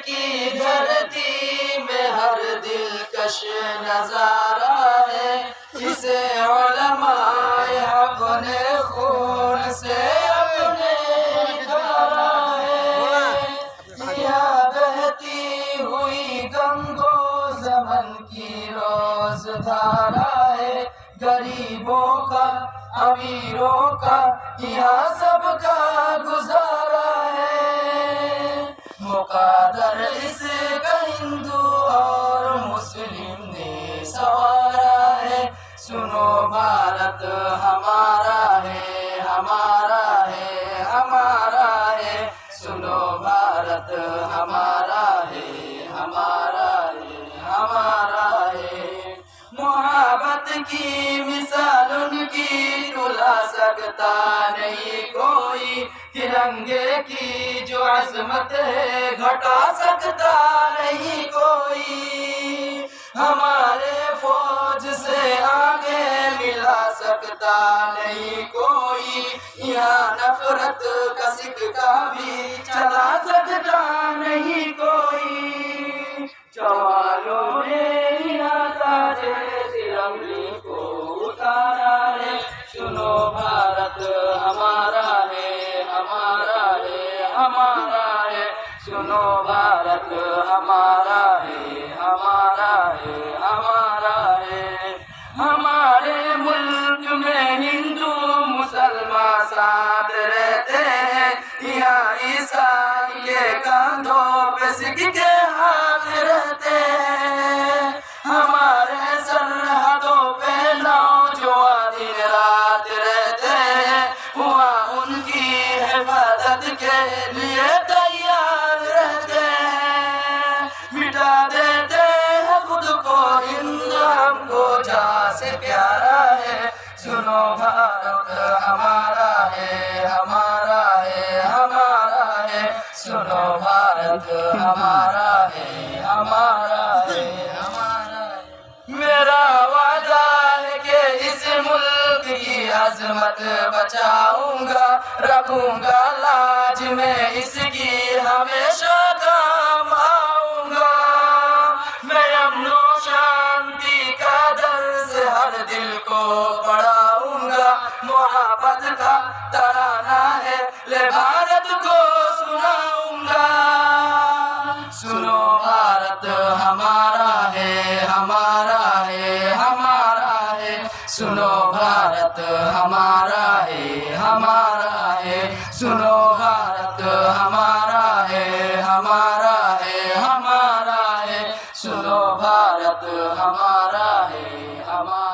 کی دھرتی میں ہر دلکش نظارہ ہے، اسے علماء حق نے خون سے اپنے نکھارا ہے۔ یہاں بہتی ہوئی گنگو زمن کی روز دھارا ہے، غریبوں کا امیروں کا یہاں سب کا گزارا ہے۔ مقدر اس کا ہندو اور مسلم نے سنوارا ہے، سنو بھارت ہمارا ہے، ہمارا ہے، ہمارا ہے، سنو بھارت ہمارا ہے، ہمارا ہے، ہمارا ہے۔ محبت کی مثال ان کی تلا سکتا نہیں کوئی، ترنگے کی جو عظمت ہے گھٹا سکتا نہیں کوئی، ہمارے فوج سے آگے ملا سکتا نہیں کوئی، یہاں نفرت کا سکہ بھی چلا سکتا نہیں کوئی۔ جوانوں نے یہاں تاج ترنگے کو اتارا ہے، سنو بھارت ہمارا ہے، ہمارا ہے، ہمارا ہے، سنو بھارت ہمارا ہے، ہمارا ہے، ہمارا ہے۔ ہمارے ملک میں ہندو مسلمان ساتھ رہتے ہیں، یہاں عیسائی کے کندھوں پہ سکھ کے ہاتھ رہتے ہیں، ہمارے سرحدوں پہ نوجوان دن رات رہتے ہیں، وہاں ان کی حفاظت کے لیے تیار رہتے ہیں، مٹا دیتے ہیں خود کو ہند ہم کو جان سے پیارا ہے، سنو بھارت ہمارا ہے، ہمارا ہے، ہمارا ہے، سنو بھارت ہمارا ہے، ہمارا ہے، ہمارا ہے۔ میرا وعدہ ہے کہ اس ملک کی عظمت بچاؤں گا، رکھوں گا لاج میں اس کی ہمیشہ کام آؤں گا، میں امن و شانتی کا درس ہر دل کو پڑھاؤں گا، محبت کا ترانہ ہے لے بھارت کو سناؤں گا، سنو بھارت ہمارا ہے، ہمارا ہے، ہمارا ہے، سنو بھارت ہمارا ہے، ہمارا ہے، سنو بھارت ہمارا ہے، ہمارا ہے، ہمارا ہے، سنو بھارت ہمارا ہے، ہمارا